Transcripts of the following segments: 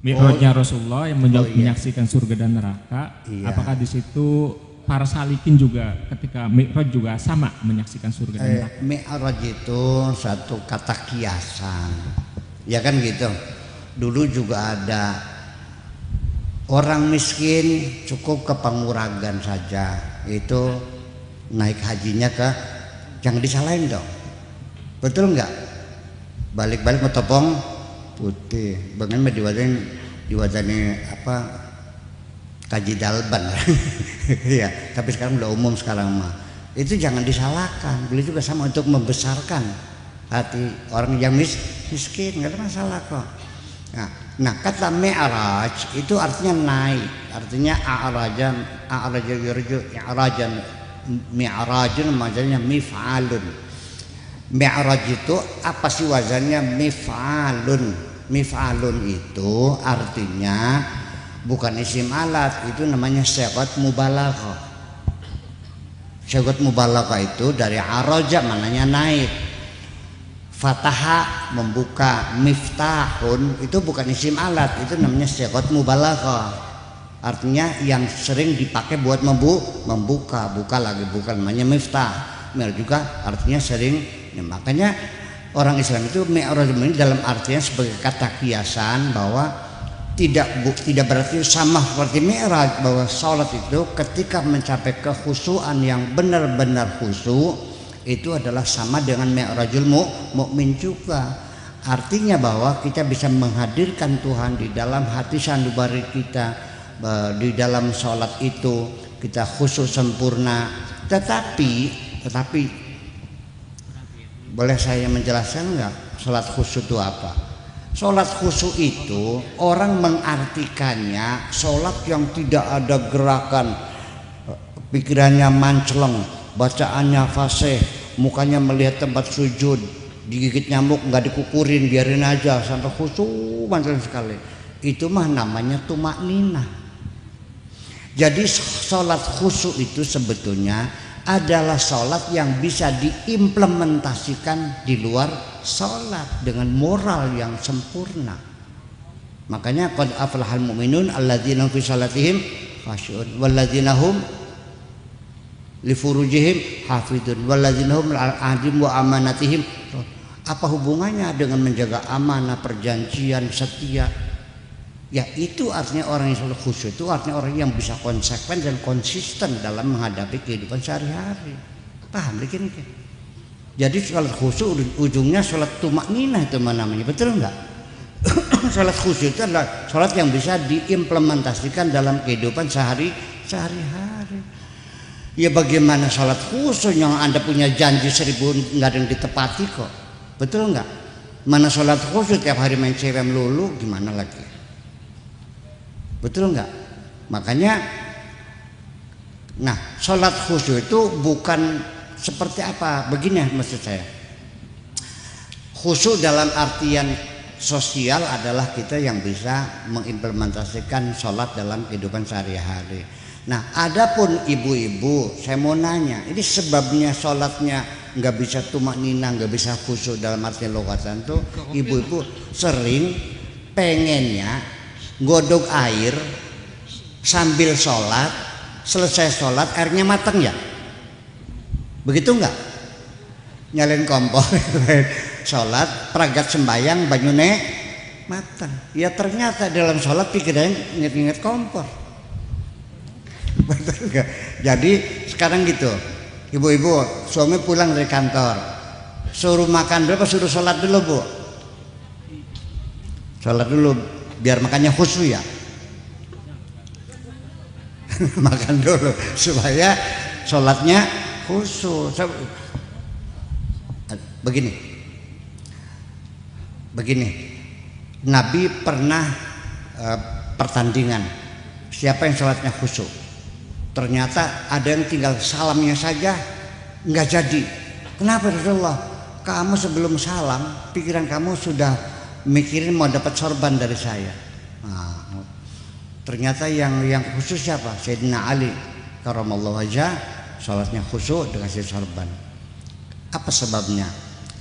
Mi'rajnya Rasulullah yang iya. menyaksikan surga dan neraka. Iya. Apakah di situ para salikin juga ketika Mi'raj juga sama menyaksikan surga dan neraka? Mi'raj itu satu kata kiasan, ya kan gitu. Dulu juga ada orang miskin cukup ke Panguragan saja, itu naik hajinya ke, jangan disalahin dong, betul nggak? Balik-balik metopong putih, bagaimana diwajani apa kaji dalban, ya. Tapi sekarang udah umum sekarang mah. Itu jangan disalahkan. Beliau juga sama untuk membesarkan hati orang yang miskin, nggak ada masalah kok. Nah kata mi'raj itu artinya naik, artinya a'rajan yurju i'rajan, mi'rajun maknanya mif'alun. Mi'raj itu apa sih wazannya? Mif'alun. Mif'alun itu artinya bukan isim alat, itu namanya sigat mubalaghah. Sigat mubalaghah itu dari araja, maknanya naik. Fataha membuka, miftahun itu bukan isim alat, itu namanya sigat mubalaghah. Artinya yang sering dipakai buat membuka, buka lagi bukan, namanya miftah. Juga artinya sering. Nah, makanya orang Islam itu mi'raj ini dalam artian sebagai kata kiasan, bahwa tidak berarti sama seperti mi'raj, bahwa sholat itu ketika mencapai kekhusyuan yang benar-benar khusyuk itu adalah sama dengan mi'rajul mukmin juga. Artinya bahwa kita bisa menghadirkan Tuhan di dalam hati sanubari kita, di dalam sholat itu kita khusyuk sempurna. Tetapi boleh saya menjelaskan nggak sholat khusyuk itu apa? Sholat khusyuk itu orang mengartikannya sholat yang tidak ada gerakan, pikirannya manceleng, bacaannya fasih, mukanya melihat tempat sujud, digigit nyamuk nggak dikukurin, biarin aja sampai khusyuk manceleng sekali. Itu mah namanya tumakninah. Jadi sholat khusyuk itu sebetulnya adalah sholat yang bisa diimplementasikan di luar sholat dengan moral yang sempurna. Makanya qad aflahal mu'minun alladzina fi sholatihim khashi'un walladzina hum li furujihim hafidun walladzina hum al-ahdim wa amanatihim. Apa hubungannya dengan menjaga amanah, perjanjian, setia? Ya itu artinya orang yang sholat khusyuk itu artinya orang yang bisa konsekuen dan konsisten dalam menghadapi kehidupan sehari-hari. Paham bikin? Jadi sholat khusyuk ujungnya sholat tumakninah itu namanya, betul enggak? Sholat khusyuk itu adalah sholat yang bisa diimplementasikan dalam kehidupan sehari-hari. Ya bagaimana sholat khusyuk yang Anda punya janji 1000 nggak ada yang ditepati kok, betul enggak? Mana sholat khusyuk tiap hari main cewek melulu, gimana lagi? Betul enggak? Makanya nah sholat khusyuk itu bukan seperti apa, begini maksud saya. Khusyuk dalam artian sosial adalah kita yang bisa mengimplementasikan sholat dalam kehidupan sehari-hari. Nah adapun ibu-ibu, saya mau nanya, ini sebabnya sholatnya nggak bisa tumakninah, nggak bisa khusyuk dalam artian logatan tuh, ibu-ibu sering pengennya godok air sambil sholat, selesai sholat airnya matang ya, begitu enggak? Nyalain kompor sholat, peragat sembayang, banyune matang. Ya ternyata dalam sholat pikirannya inget-inget kompor. Betul enggak? Jadi sekarang gitu, ibu-ibu suami pulang dari kantor, suruh makan dulu apa suruh sholat dulu bu? Sholat dulu biar makannya khusyuk ya. Makan dulu supaya sholatnya khusyuk. Begini, Nabi pernah pertandingan siapa yang sholatnya khusyuk. Ternyata ada yang tinggal salamnya saja nggak jadi. Kenapa Rasulullah? Kamu sebelum salam pikiran kamu sudah mikirin mau dapat sorban dari saya. Nah, ternyata yang khusyuk siapa? Sayyidina Ali karramallahu wajhah, salatnya khusyuk dengan sorban. Apa sebabnya?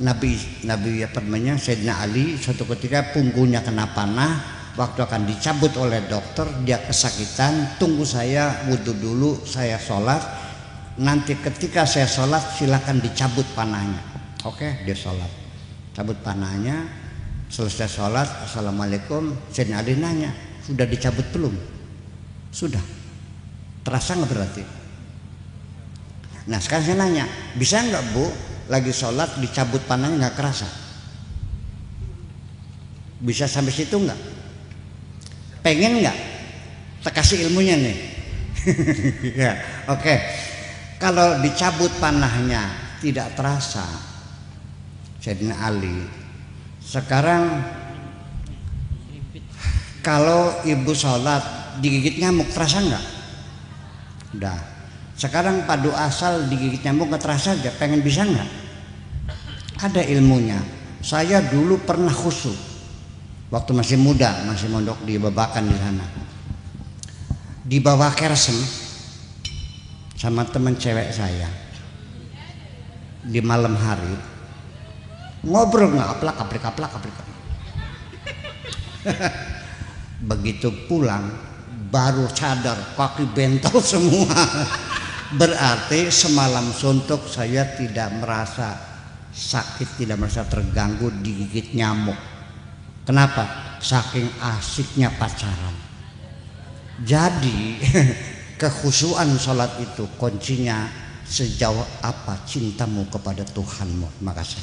Nabi Sayyidina Ali suatu ketika punggungnya kena panah, waktu akan dicabut oleh dokter, dia kesakitan, tunggu saya wudhu dulu, saya sholat, nanti ketika saya sholat silakan dicabut panahnya. Oke, dia sholat, cabut panahnya, selesai sholat, assalamualaikum. Sayyidina Ali nanya, sudah dicabut belum? Sudah. Terasa nggak berarti? Nah sekarang saya nanya, bisa nggak Bu lagi sholat dicabut panahnya nggak kerasa? Bisa sampai situ nggak? Pengen nggak? Tak kasih ilmunya nih. Ya, oke. Kalau dicabut panahnya tidak terasa, Sayyidina Ali. Sekarang kalau ibu sholat digigit nyamuk terasa nggak? Udah. Sekarang padu asal digigit nyamuk nggak terasa aja, pengen bisa nggak? Ada ilmunya. Saya dulu pernah khusyuk waktu masih muda, masih mondok di Babakan di sana. Di bawah kersen sama teman cewek saya di malam hari ngobrol nggak aplak. Begitu pulang baru sadar kaki bentol semua. Berarti semalam suntuk saya tidak merasa sakit, tidak merasa terganggu digigit nyamuk. Kenapa? Saking asiknya pacaran. Jadi kekhusyuan sholat itu kuncinya sejauh apa cintamu kepada Tuhanmu. Makasih.